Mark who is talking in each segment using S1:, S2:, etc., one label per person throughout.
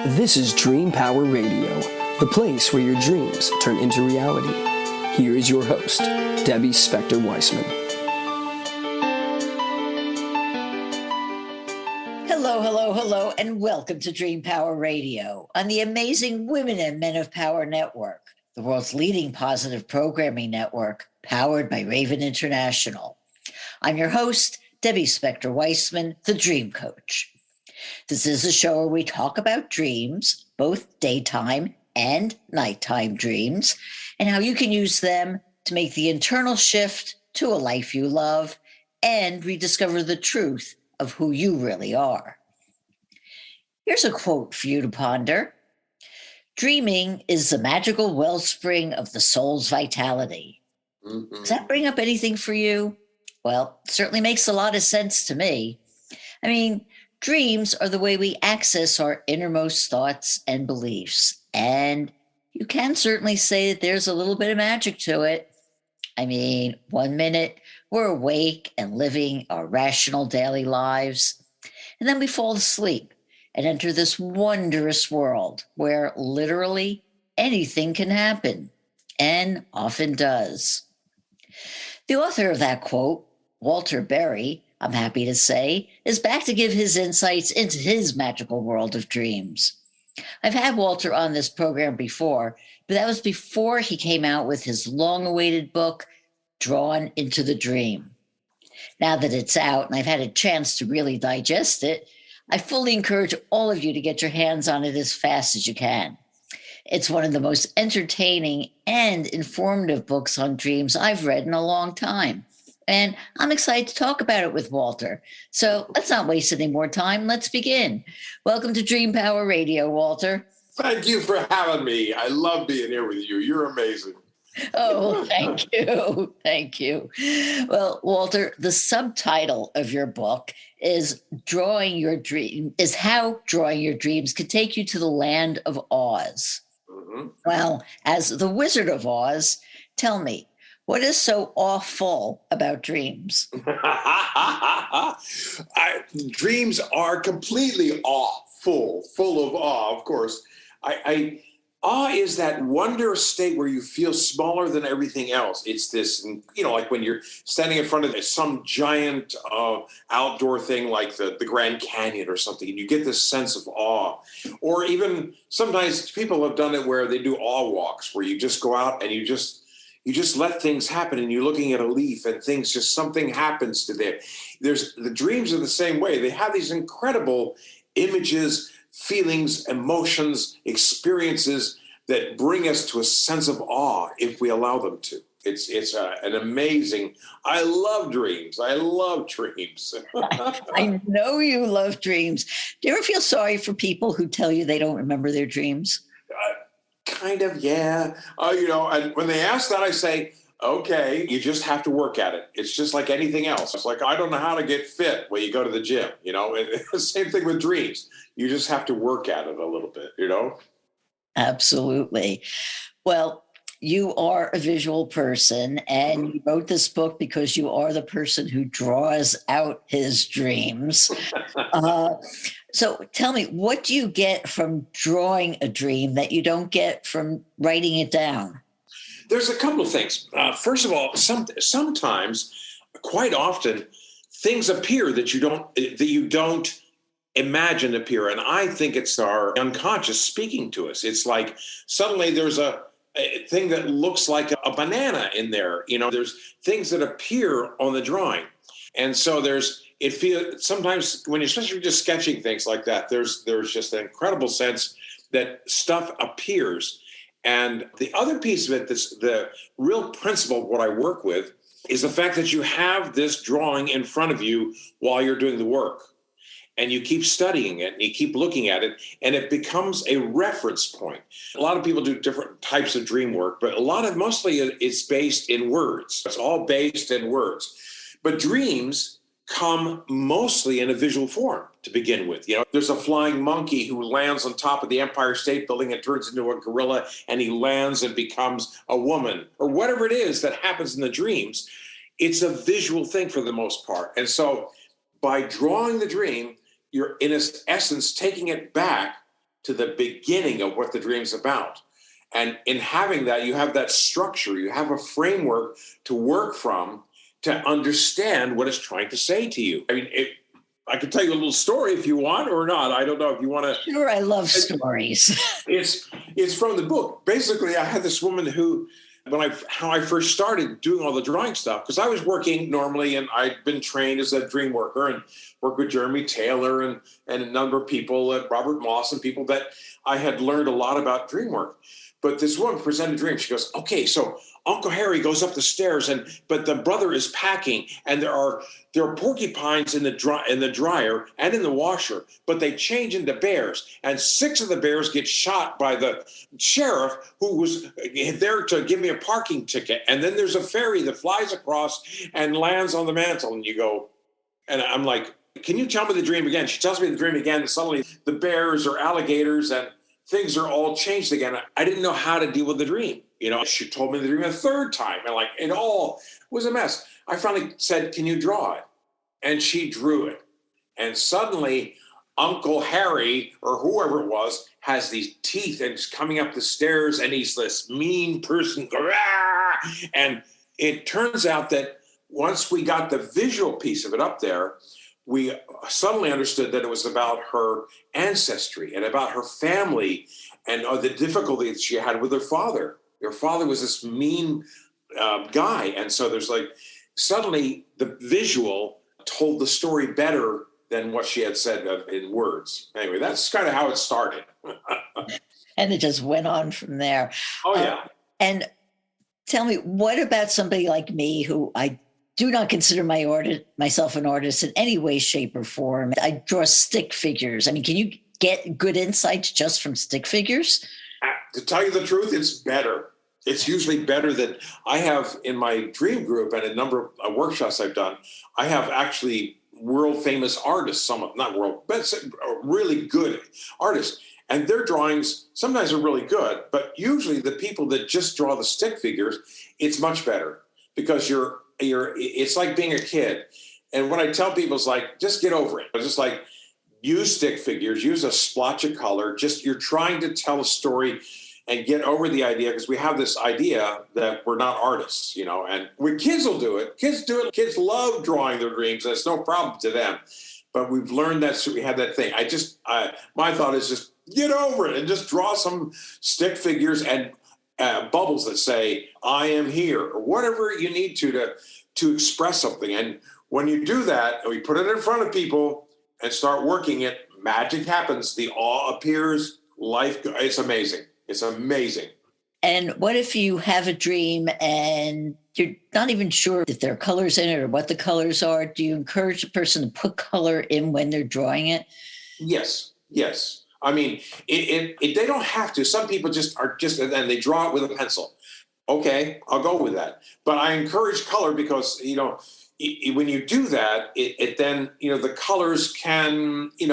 S1: This is Dream Power Radio, the place where your dreams turn into reality. Here is your host, Debbie Spector-Weissman.
S2: Hello, and welcome to Dream Power Radio on the amazing Women and Men of Power Network, the world's leading positive programming network, powered by Raven International. I'm your host, Debbie Spector-Weissman, the Dream Coach. This is a show where we talk about dreams, both daytime and nighttime dreams, and how you can use them to make the internal shift to a life you love and rediscover the truth of who you really are. Here's a quote for you to ponder. Dreaming is the magical wellspring of the soul's vitality. Mm-hmm. Does that bring up anything for you? Well, it certainly makes a lot of sense to me. I mean, dreams are the way we access our innermost thoughts and beliefs. And you can certainly say that there's a little bit of magic to it. I mean, 1 minute we're awake and living our rational daily lives. And then we fall asleep and enter this wondrous world where literally anything can happen, and often does. The author of that quote, Walter Berry, I'm happy to say, is back to give his insights into his magical world of dreams. I've had Walter on this program before, but that was before he came out with his long-awaited book, Drawn into the Dream. Now that it's out and I've had a chance to really digest it, I fully encourage all of you to get your hands on it as fast as you can. It's one of the most entertaining and informative books on dreams I've read in a long time. And I'm excited to talk about it with Walter. So let's not waste any more time. Let's begin. Welcome to Dream Power Radio, Walter.
S3: Thank you for having me. I love being here with you. You're amazing.
S2: Oh, thank you. Thank you. Well, Walter, the subtitle of your book is how drawing your dreams could take you to the land of Oz. Mm-hmm. Well, as the Wizard of Oz, tell me, what is so awful about dreams?
S3: Dreams are completely full of awe, of course. Awe is that wondrous state where you feel smaller than everything else. It's this, like when you're standing in front of some giant outdoor thing like the Grand Canyon or something, and you get this sense of awe. Or even sometimes people have done it where they do awe walks, where you just go out and you just let things happen, and you're looking at a leaf and something happens to them. The dreams are the same way. They have these incredible images, feelings, emotions, experiences that bring us to a sense of awe if we allow them to. It's an amazing. I love dreams. I
S2: know you love dreams. Do you ever feel sorry for people who tell you they don't remember their dreams?
S3: Kind of, yeah. And when they ask that, I say, okay, you just have to work at it. It's just like anything else. It's like, I don't know how to get fit. Well, you go to the gym, and the same thing with dreams. You just have to work at it a little bit,
S2: Absolutely. Well, you are a visual person, and you wrote this book because you are the person who draws out his dreams. So tell me, what do you get from drawing a dream that you don't get from writing it down?
S3: There's a couple of things. First of all, sometimes, quite often, things appear that you don't imagine appear, and I think it's our unconscious speaking to us. It's like suddenly there's a thing that looks like a banana in there. There's things that appear on the drawing, and so it feels sometimes when you're especially just sketching things like that. There's just an incredible sense that stuff appears. And the other piece of it, the real principle of what I work with, is the fact that you have this drawing in front of you while you're doing the work. And you keep studying it and you keep looking at it, and it becomes a reference point. A lot of people do different types of dream work, but mostly it's based in words. It's all based in words. But dreams come mostly in a visual form to begin with. There's a flying monkey who lands on top of the Empire State Building and turns into a gorilla, and he lands and becomes a woman, or whatever it is that happens in the dreams. It's a visual thing for the most part. And so by drawing the dream, you're in essence taking it back to the beginning of what the dream's about. And in having that, you have that structure, you have a framework to work from to understand what it's trying to say to you. I mean, I can tell you a little story if you want or not. I don't know if you want to.
S2: Sure, I love stories.
S3: It's from the book. Basically, I had this woman who, how I first started doing all the drawing stuff, because I was working normally and I'd been trained as a dream worker and worked with Jeremy Taylor and a number of people, Robert Moss and people that I had learned a lot about dream work. But this woman presented a dream. She goes, okay, so Uncle Harry goes up the stairs, but the brother is packing, and there are porcupines in the dryer and in the washer, but they change into bears, and 6 of the bears get shot by the sheriff who was there to give me a parking ticket. And then there's a fairy that flies across and lands on the mantle, and you go, and I'm like, can you tell me the dream again? She tells me the dream again, and suddenly the bears are alligators and things are all changed again. I didn't know how to deal with the dream. She told me the dream a third time, and it all was a mess. I finally said, can you draw it? And she drew it. And suddenly Uncle Harry, or whoever it was, has these teeth and is coming up the stairs, and he's this mean person. And it turns out that once we got the visual piece of it up there, we suddenly understood that it was about her ancestry and about her family and the difficulty that she had with her father. Her father was this mean guy. And so there's suddenly the visual told the story better than what she had said in words. Anyway, that's kind of how it started.
S2: And it just went on from there.
S3: Oh, yeah.
S2: And tell me, what about somebody like me who I do not consider myself an artist in any way, shape, or form? I draw stick figures. I mean, can you get good insights just from stick figures?
S3: To tell you the truth, it's better. It's usually better than I have in my dream group and a number of workshops I've done. I have actually world famous artists, not world, but really good artists. And their drawings sometimes are really good, but usually the people that just draw the stick figures, it's much better because it's like being a kid. And what I tell people is just get over it. It's just use stick figures, use a splotch of color. You're trying to tell a story and get over the idea, because we have this idea that we're not artists, and when kids will do it. Kids do it. Kids love drawing their dreams, and it's no problem to them. But we've learned that, so we have that thing. My thought is just get over it and just draw some stick figures and bubbles that say, I am here, or whatever you need to express something. And when you do that, and we put it in front of people and start working it, magic happens. The awe appears. It's amazing. It's amazing.
S2: And what if you have a dream and you're not even sure if there are colors in it or what the colors are? Do you encourage a person to put color in when they're drawing it?
S3: Yes. I mean, they don't have to. Some people and they draw it with a pencil. Okay, I'll go with that. But I encourage color because, when you do that, it then, the colors can, and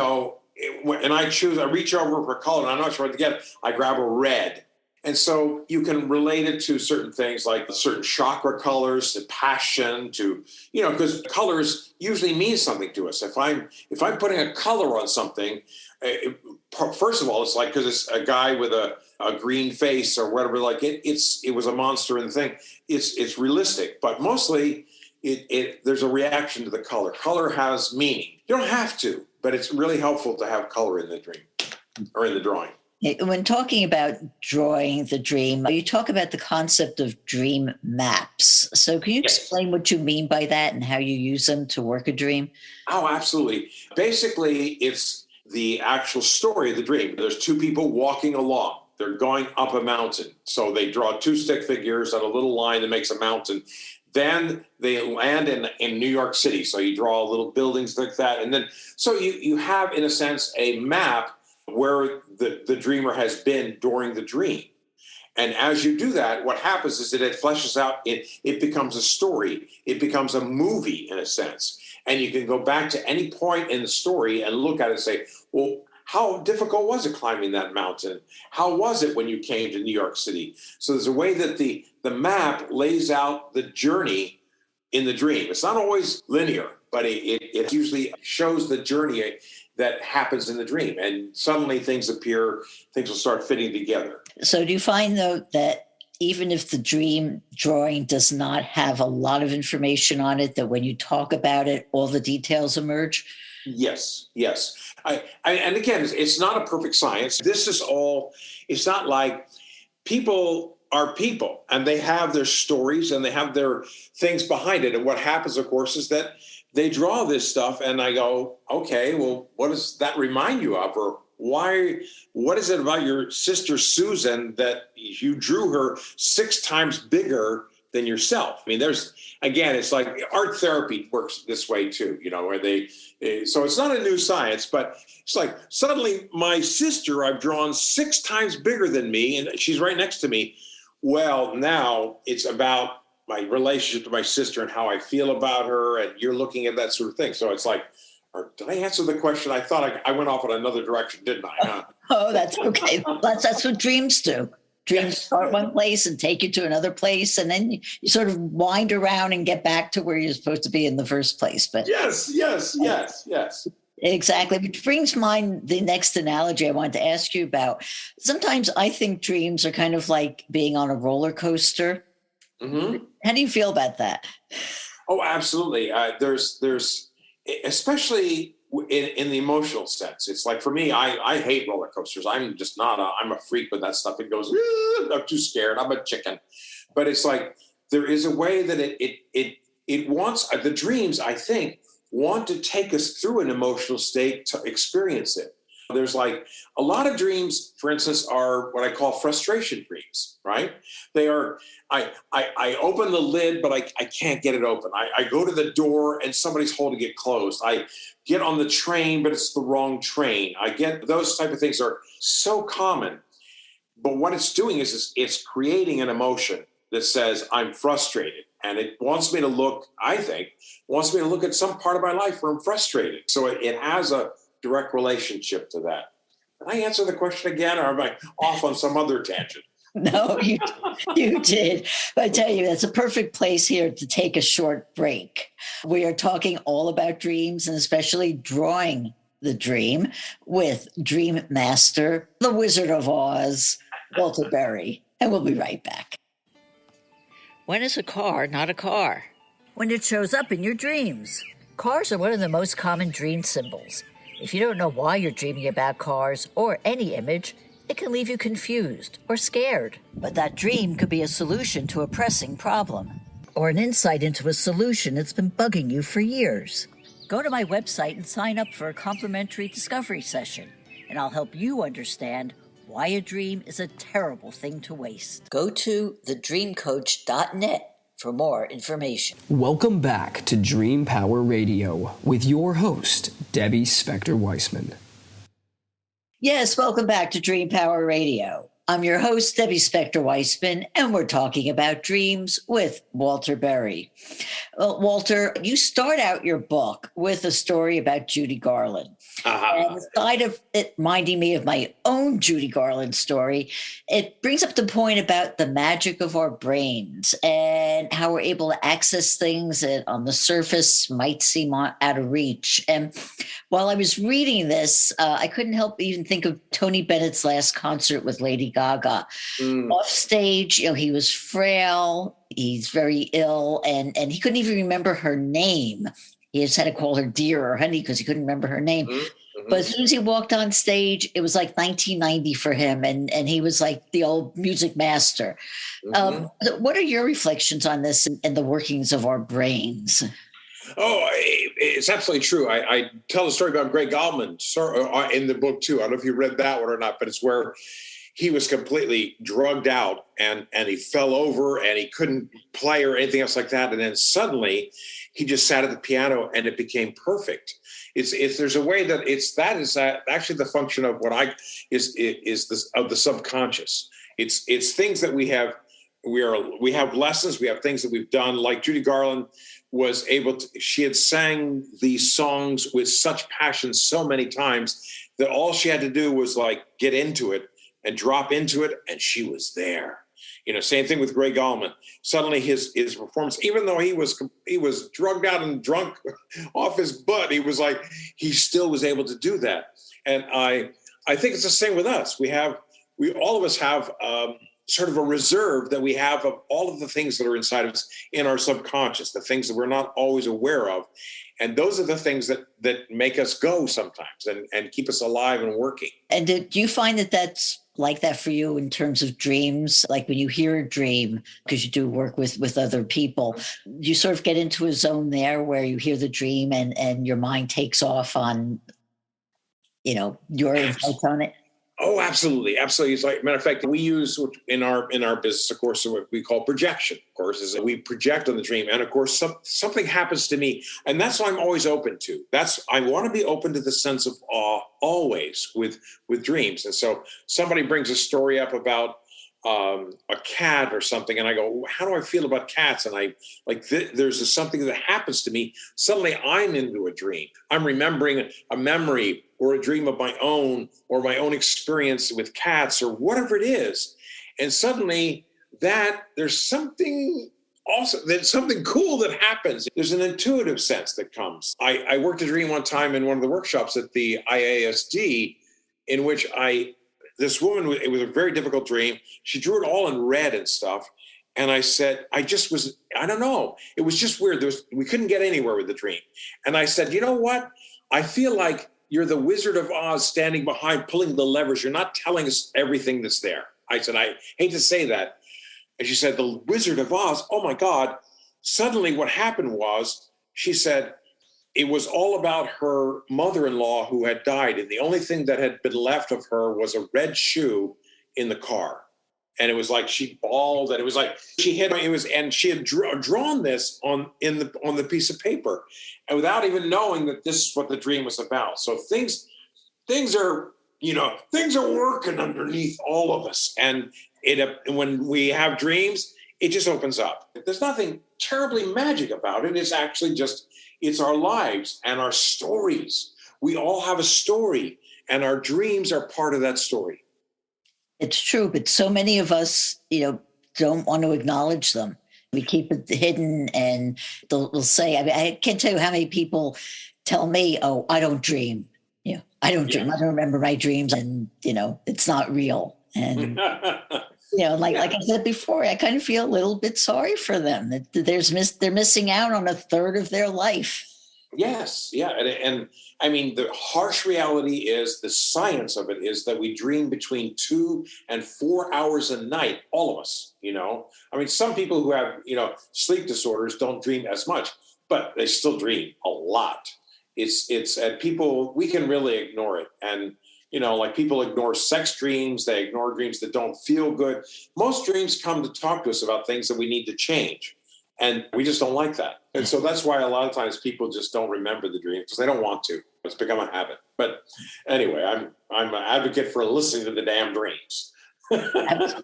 S3: I reach over for a color and I'm not sure what to get. I grab a red. And so you can relate it to certain things like certain chakra colors, to passion, to, because colors usually mean something to us. If I'm putting a color on something, first of all, it's because it's a guy with a green face or whatever, it was a monster in the thing. It's realistic, but mostly there's a reaction to the color. Color has meaning. You don't have to, but it's really helpful to have color in the dream or in the drawing.
S2: When talking about drawing the dream, you talk about the concept of dream maps. So can you explain what you mean by that and how you use them to work a dream?
S3: Oh, absolutely. Basically, it's the actual story of the dream. There's 2 people walking along. They're going up a mountain. So they draw 2 stick figures on a little line that makes a mountain. Then they land in New York City. So you draw little buildings like that. And then, so you have, in a sense, a map where the dreamer has been during the dream. And as you do that, what happens is that it fleshes out, it becomes a story. It becomes a movie, in a sense. And you can go back to any point in the story and look at it and say, well, how difficult was it climbing that mountain? How was it when you came to New York City? So there's a way that the map lays out the journey in the dream. It's not always linear, but it usually shows the journey that happens in the dream. And suddenly things appear, things will start fitting together.
S2: So do you find, though, that even if the dream drawing does not have a lot of information on it, that when you talk about it, all the details emerge?
S3: Yes. And again, it's not a perfect science. This is all, it's not like people are people and they have their stories and they have their things behind it. And what happens, of course, is that they draw this stuff and I go, okay, well, what does that remind you of? Or what is it about your sister Susan that you drew her 6 times bigger than yourself? I mean, it's like art therapy works this way too, where so it's not a new science, but it's like suddenly my sister I've drawn 6 times bigger than me and she's right next to me. Well, now it's about my relationship to my sister and how I feel about her, and you're looking at that sort of thing. So it's like, did I answer the question? I thought I went off in another direction, didn't I? Huh?
S2: Oh, that's okay. That's what dreams do. Dreams start one place and take you to another place, and then you sort of wind around and get back to where you're supposed to be in the first place. But
S3: yes.
S2: Exactly. Which brings mind the next analogy I wanted to ask you about. Sometimes I think dreams are kind of like being on a roller coaster.
S3: Mm-hmm.
S2: How do you feel about that?
S3: Oh, absolutely. There's especially in the emotional sense. It's like for me, I hate roller coasters. I'm just not. I'm a freak with that stuff. It goes. I'm too scared. I'm a chicken. But it's like there is a way that it wants the dreams. I think want to take us through an emotional state to experience it. There's like a lot of dreams, for instance, are what I call frustration dreams, right? They are, I open the lid, but I can't get it open. I go to the door and somebody's holding it closed. I get on the train, but it's the wrong train. I get those type of things are so common. But what it's doing is it's creating an emotion that says, I'm frustrated. And it wants me to look, I think, at some part of my life where I'm frustrated. So it has a direct relationship to that. Did I answer the question again, or am I off on some other tangent?
S2: No, you did. But I tell you, that's a perfect place here to take a short break. We are talking all about dreams and especially drawing the dream with Dream Master, the Wizard of Oz, Walter Berry. And we'll be right back. When is a car not a car? When it shows up in your dreams. Cars are one of the most common dream symbols. If you don't know why you're dreaming about cars or any image, it can leave you confused or scared. But that dream could be a solution to a pressing problem or an insight into a solution that's been bugging you for years. Go to my website and sign up for a complimentary discovery session, and I'll help you understand why a dream is a terrible thing to waste. Go to thedreamcoach.net for more information.
S1: Welcome back to Dream Power Radio with your host, Debbie Spector-Weissman.
S2: Yes, welcome back to Dream Power Radio. I'm your host, Debbie Spector-Weissman, and we're talking about dreams with Walter Berry. Walter, you start out your book with a story about Judy Garland. And aside of it reminding me of my own Judy Garland story, it brings up the point about the magic of our brains and how we're able to access things that on the surface might seem out of reach. And while I was reading this, I couldn't help even think of Tony Bennett's last concert with Lady Gaga. Off stage, he was frail, he's very ill, and he couldn't even remember her name. He just had to call her dear or honey because he couldn't remember her name. Mm-hmm. But as soon as he walked on stage, it was like 1990 for him, and he was like the old music master. Mm-hmm. What are your reflections on this and the workings of our brains?
S3: Oh, it's absolutely true. I tell the story about Greg Allman in the book, too. I don't know if you read that one or not, but it's where he was completely drugged out and he fell over and he couldn't play or anything else like that. And then suddenly he just sat at the piano and it became perfect. There's a way that is actually the function of what is of the subconscious. It's things that we have lessons, we have things that we've done, like Judy Garland was able to, she had sang these songs with such passion so many times that all she had to do was like get into it and drop into it, and she was there. Same thing with Greg Allman. Suddenly his performance, even though he was drugged out and drunk off his butt, he still was able to do that. And I think it's the same with us. All of us have sort of a reserve that we have of all of the things that are inside of us in our subconscious, the things that we're not always aware of. And those are the things that make us go sometimes and keep us alive and working.
S2: And do you find that that's like that for you in terms of dreams? Like when you hear a dream, because you do work with other people, you sort of get into a zone there where you hear the dream and your mind takes off on, your insights on it?
S3: Oh, absolutely. Absolutely. It's like, matter of fact, we use in our business, of course, what we call projection, of course, is that we project on the dream. And of course, something happens to me. And that's what I'm always open to. I want to be open to the sense of awe always with dreams. And so somebody brings a story up about a cat or something, and I go, how do I feel about cats? And there's something that happens to me. Suddenly I'm into a dream. I'm remembering a memory or a dream of my own, or my own experience with cats, or whatever it is. And suddenly there's something awesome, there's something cool that happens. There's an intuitive sense that comes. I worked a dream one time in one of the workshops at the IASD, in which this woman, it was a very difficult dream. She drew it all in red and stuff. And I said, I don't know. It was just weird. We couldn't get anywhere with the dream. And I said, you know what? I feel like you're the Wizard of Oz standing behind, pulling the levers. You're not telling us everything that's there. I said, I hate to say that. And she said, the Wizard of Oz, oh my God. Suddenly what happened was, she said, it was all about her mother-in-law who had died. And the only thing that had been left of her was a red shoe in the car. And it was like she bawled, and it was like she had drawn this on the piece of paper, and without even knowing that this is what the dream was about. So things are working underneath all of us, and when we have dreams, it just opens up. There's nothing terribly magic about it. It's actually it's our lives and our stories. We all have a story, and our dreams are part of that story.
S2: It's true, but so many of us, don't want to acknowledge them. We keep it hidden, and they'll say, I can't tell you how many people tell me, oh, I don't dream. I don't dream. I don't remember my dreams, and, it's not real. And, like I said before, I kind of feel a little bit sorry for them that they're missing out on a third of their life.
S3: Yes. Yeah. And I mean, the harsh reality is, the science of it is that we dream between 2 and 4 hours a night, all of us, I mean, some people who have, sleep disorders don't dream as much, but they still dream a lot. And people, we can really ignore it. And, like people ignore sex dreams. They ignore dreams that don't feel good. Most dreams come to talk to us about things that we need to change. And we just don't like that. And so that's why a lot of times people just don't remember the dream, because they don't want to. It's become a habit. But anyway, I'm an advocate for listening to the damn dreams.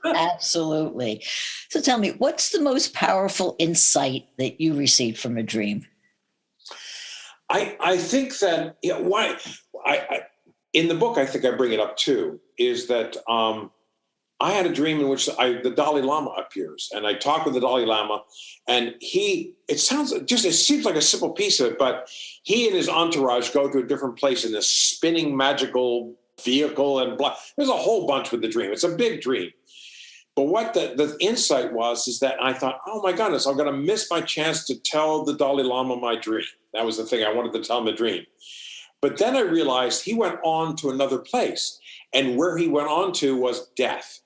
S2: Absolutely. So tell me, what's the most powerful insight that you received from a dream?
S3: I think that in the book, I think I bring it up too, is that I had a dream in which the Dalai Lama appears, and I talk with the Dalai Lama, and it seems like a simple piece of it, but he and his entourage go to a different place in this spinning magical vehicle, and blah. There's a whole bunch with the dream. It's a big dream. But what the insight is that I thought, oh my goodness, I'm going to miss my chance to tell the Dalai Lama my dream. That was the thing. I wanted to tell him the dream. But then I realized he went on to another place, and where he went on to was death.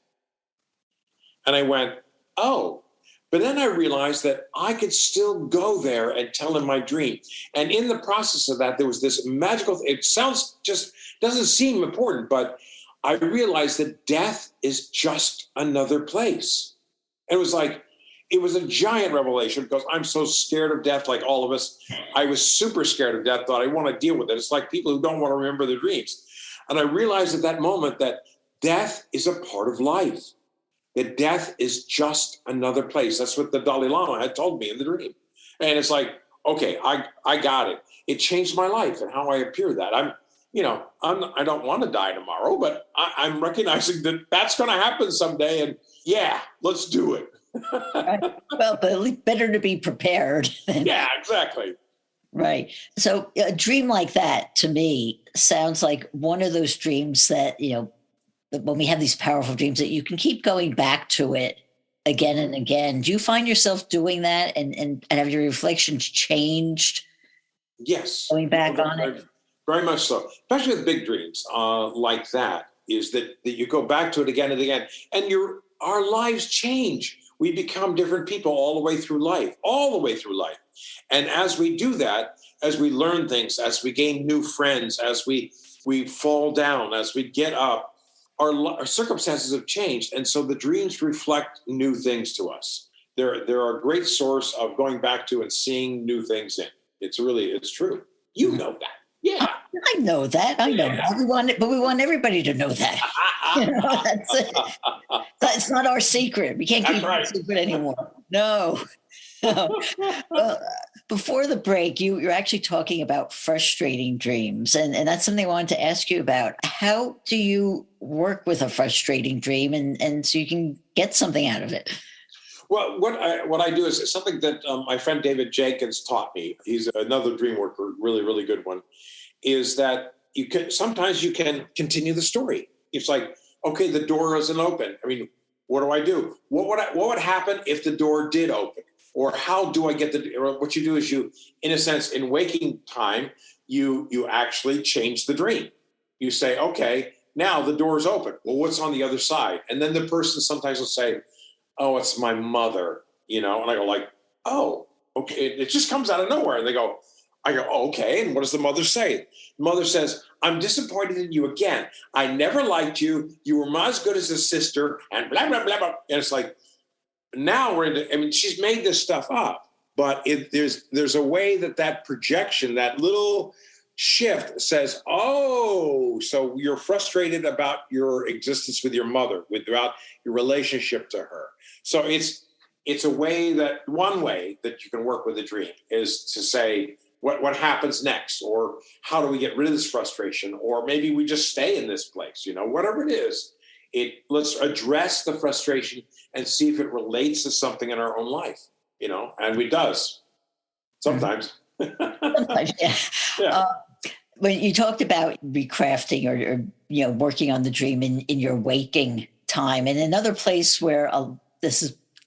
S3: And I went, oh, but then I realized that I could still go there and tell him my dream. And in the process of that, there was this magical, doesn't seem important, but I realized that death is just another place. And it was a giant revelation, because I'm so scared of death, like all of us. I was super scared of death, thought I want to deal with it. It's like people who don't want to remember their dreams. And I realized at that moment that death is a part of life. That death is just another place. That's what the Dalai Lama had told me in the dream. And it's like, okay, I got it. It changed my life and how I appear that. I don't want to die tomorrow, but I'm recognizing that that's going to happen someday. And yeah, let's do it.
S2: Right. Well, but at least better to be prepared.
S3: Yeah, exactly.
S2: Right. So a dream like that to me sounds like one of those dreams that, that when we have these powerful dreams that you can keep going back to it again and again. Do you find yourself doing that and have your reflections changed
S3: Yes.
S2: going back on it?
S3: Very much so. Especially with big dreams like that, is that you go back to it again and again, and our lives change. We become different people all the way through life, all the way through life. And as we do that, as we learn things, as we gain new friends, as we fall down, as we get up, our circumstances have changed. And so the dreams reflect new things to us. They're a great source of going back to and seeing new things in. It's true. You know that. Yeah.
S2: I know that. I know that. We want everybody to know that. That's it. It's not our secret. We can't keep it a secret anymore. No. Well, before the break, you're actually talking about frustrating dreams, and that's something I wanted to ask you about. How do you work with a frustrating dream, and so you can get something out of it?
S3: Well, what I do is something that my friend David Jenkins taught me. He's another dream worker, really, really good one. Is that sometimes you can continue the story. It's like, okay, the door isn't open. I mean, what do I do? What would happen if the door did open? Or how do I get what you do is in a sense, in waking time, you actually change the dream. You say, okay, now the door is open. Well, what's on the other side? And then the person sometimes will say, oh, it's my mother, and I go like, oh, okay. It just comes out of nowhere. And I go, oh, okay. And what does the mother say? The mother says, I'm disappointed in you again. I never liked you. You were not as good as a sister, and blah, blah, blah, blah. And it's like, now she's made this stuff up, but there's a way that projection, that little shift says, oh, so you're frustrated about your existence with your mother, about your relationship to her. So it's one way that you can work with a dream is to say, what happens next, or how do we get rid of this frustration, or maybe we just stay in this place, whatever it is. Let's address the frustration and see if it relates to something in our own life, and it does sometimes.
S2: Sometimes, yeah.
S3: Yeah.
S2: When you talked about recrafting or working on the dream in your waking time, and another place where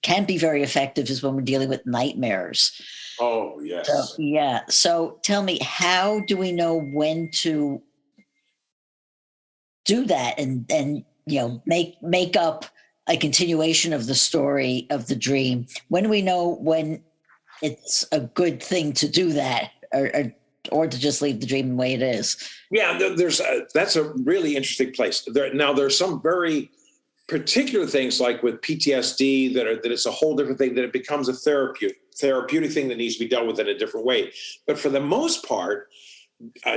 S2: can be very effective is when we're dealing with nightmares.
S3: Oh, yes.
S2: So, yeah. So tell me, how do we know when to do that and make up a continuation of the story of the dream? When do we know when it's a good thing to do that, or to just leave the dream the way it is?
S3: Yeah, that's a really interesting place. There's some very particular things like with PTSD that it's a whole different thing, that it becomes a therapeutic thing that needs to be dealt with in a different way. But for the most part,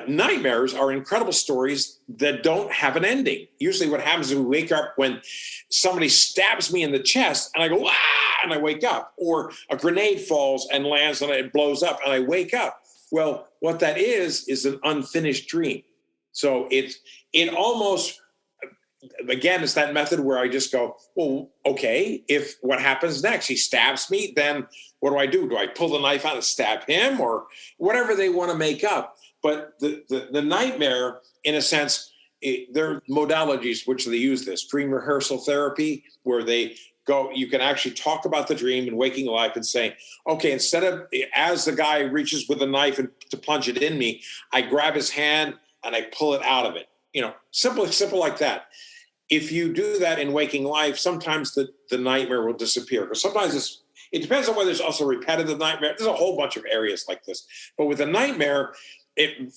S3: nightmares are incredible stories that don't have an ending. Usually what happens is we wake up when somebody stabs me in the chest and I go, ah, and I wake up. Or a grenade falls and lands and it blows up and I wake up. Well, what that is an unfinished dream. So it almost, again, it's that method where I just go, well, okay, if what happens next, he stabs me, then what do I do? Do I pull the knife out and stab him, or whatever they want to make up? But the nightmare, in a sense, there are modalities which they use this dream rehearsal therapy, where you can actually talk about the dream in waking life and say, okay, instead of as the guy reaches with a knife and to plunge it in me, I grab his hand and I pull it out of it. Simple like that. If you do that in waking life, sometimes the nightmare will disappear. Because sometimes it depends on whether there's also repetitive nightmare. There's a whole bunch of areas like this. But with a nightmare,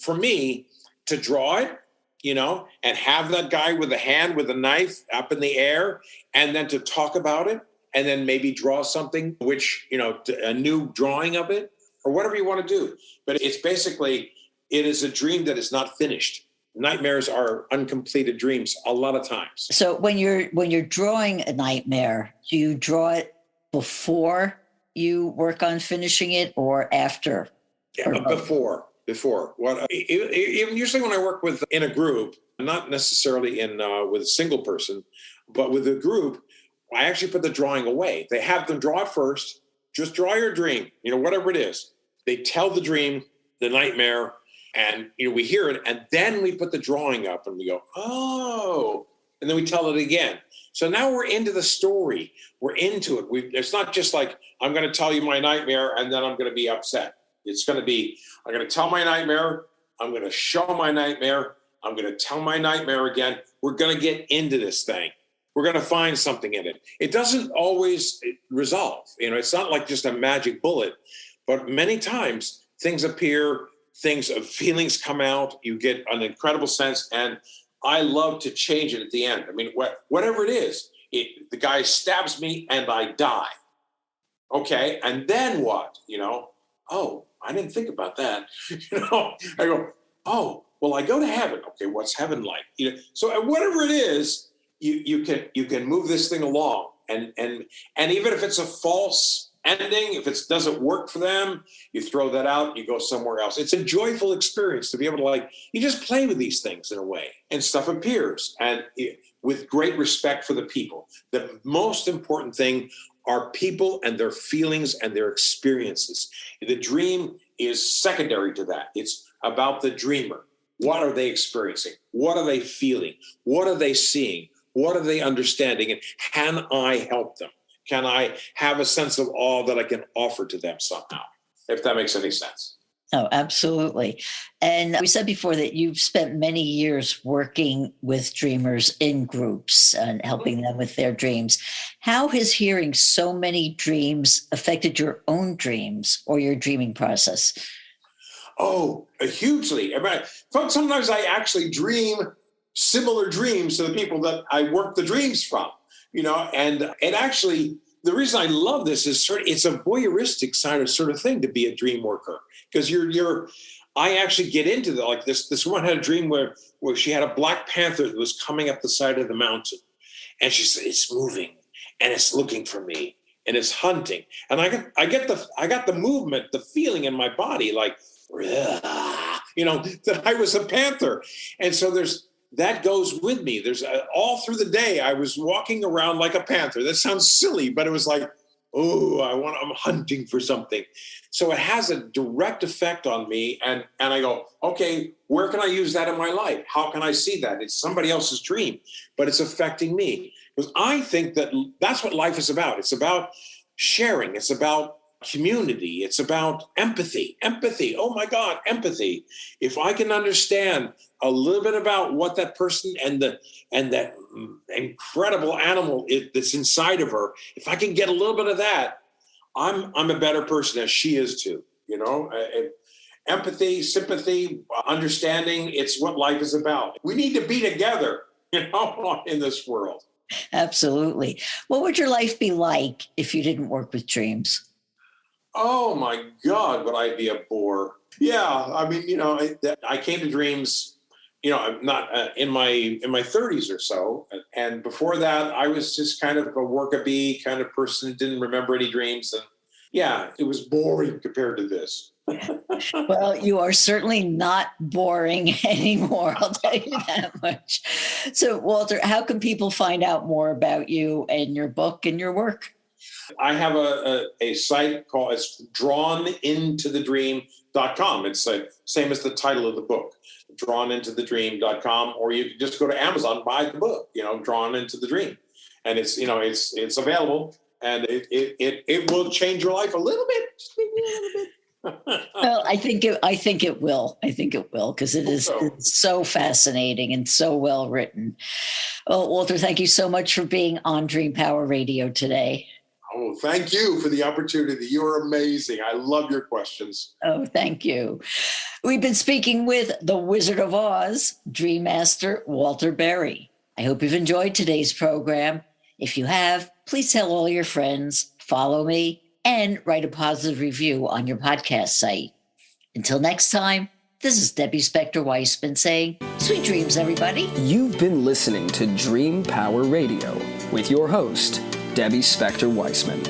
S3: for me, to draw it, and have that guy with a hand with a knife up in the air, and then to talk about it, and then maybe draw something, a new drawing of it, or whatever you want to do. But it's basically, it is a dream that is not finished. Nightmares are uncompleted dreams a lot of times.
S2: So when you're drawing a nightmare, do you draw it before you work on finishing it, or after?
S3: Yeah, before. Usually when I work in a group, not necessarily with a single person, but with a group, I actually put the drawing away. They have them draw it first. Just draw your dream, whatever it is. They tell the dream, the nightmare, and we hear it, and then we put the drawing up and we go, oh, and then we tell it again. So now we're into the story. We're into it. It's not just like, I'm going to tell you my nightmare and then I'm going to be upset. It's going to be, I'm going to tell my nightmare. I'm going to show my nightmare. I'm going to tell my nightmare again. We're going to get into this thing. We're going to find something in it. It doesn't always resolve. It's not like just a magic bullet, but many times things appear, feelings come out. You get an incredible sense. And I love to change it at the end. I mean, whatever it is, the guy stabs me and I die. Okay. And then what? Oh, I didn't think about that. I go, oh, well, I go to heaven. Okay. What's heaven like? So whatever it is, you can move this thing along. And even if it's a false ending, if it doesn't work for them, you throw that out, you go somewhere else. It's a joyful experience to be able to you just play with these things in a way, and stuff appears, and with great respect for the people. The most important thing are people and their feelings and their experiences. The dream is secondary to that. It's about the dreamer. What are they experiencing? What are they feeling? What are they seeing? What are they understanding? And can I help them? Can I have a sense of awe that I can offer to them somehow, if that makes any sense?
S2: Oh, absolutely. And we said before that you've spent many years working with dreamers in groups and helping them with their dreams. How has hearing so many dreams affected your own dreams or your dreaming process?
S3: Oh, hugely. Sometimes I actually dream similar dreams to the people that I work the dreams from. And it actually, the reason I love this is it's a voyeuristic sort of thing to be a dream worker, because I actually get into this woman had a dream where she had a black panther that was coming up the side of the mountain, and she said, it's moving and it's looking for me and it's hunting. And I got the movement, the feeling in my body, that I was a panther. And so that goes with me. There's all through the day, I was walking around like a panther. That sounds silly, but it was like, oh, I'm hunting for something. So it has a direct effect on me. And I go, okay, where can I use that in my life? How can I see that? It's somebody else's dream, but it's affecting me. Because I think that's what life is about. It's about sharing. It's about community. It's about empathy. Oh my God, empathy. If I can understand a little bit about what that person and that incredible animal that's inside of her, if I can get a little bit of that, I'm a better person, as she is too. Empathy, sympathy, understanding. It's what life is about. We need to be together, in this world.
S2: Absolutely. What would your life be like if you didn't work with dreams?
S3: Oh my God, would I be a bore? Yeah, I mean, I came to dreams, not in my 30s or so, and before that, I was just kind of a work-a-bee kind of person, didn't remember any dreams, and yeah, it was boring compared to this.
S2: Well, you are certainly not boring anymore, I'll tell you that much. So, Walter, how can people find out more about you and your book and your work?
S3: I have a site called drawnintothedream.com. It's the same as the title of the book, drawnintothedream.com, or you can just go to Amazon, buy the book, Drawn into the Dream. And it's available, and it will change your life a little bit, just maybe a little bit.
S2: Well, I think it will. I think it will, because it's so fascinating and so well written. Well, Walter, thank you so much for being on Dream Power Radio today.
S3: Oh, thank you for the opportunity. You're amazing. I love your questions.
S2: Oh, thank you. We've been speaking with the Wizard of Oz, Dream Master Walter Berry. I hope you've enjoyed today's program. If you have, please tell all your friends, follow me, and write a positive review on your podcast site. Until next time, this is Debbie Spector-Weissman saying, sweet dreams, everybody.
S1: You've been listening to Dream Power Radio with your host, Debbie Spector-Weissman.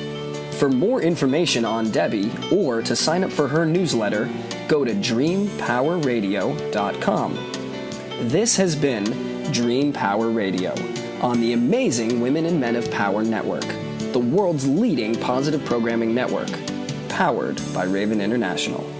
S1: For more information on Debbie or to sign up for her newsletter, go to dreampowerradio.com. This has been Dream Power Radio, on the amazing Women and Men of Power Network, the world's leading positive programming network, powered by Raven International.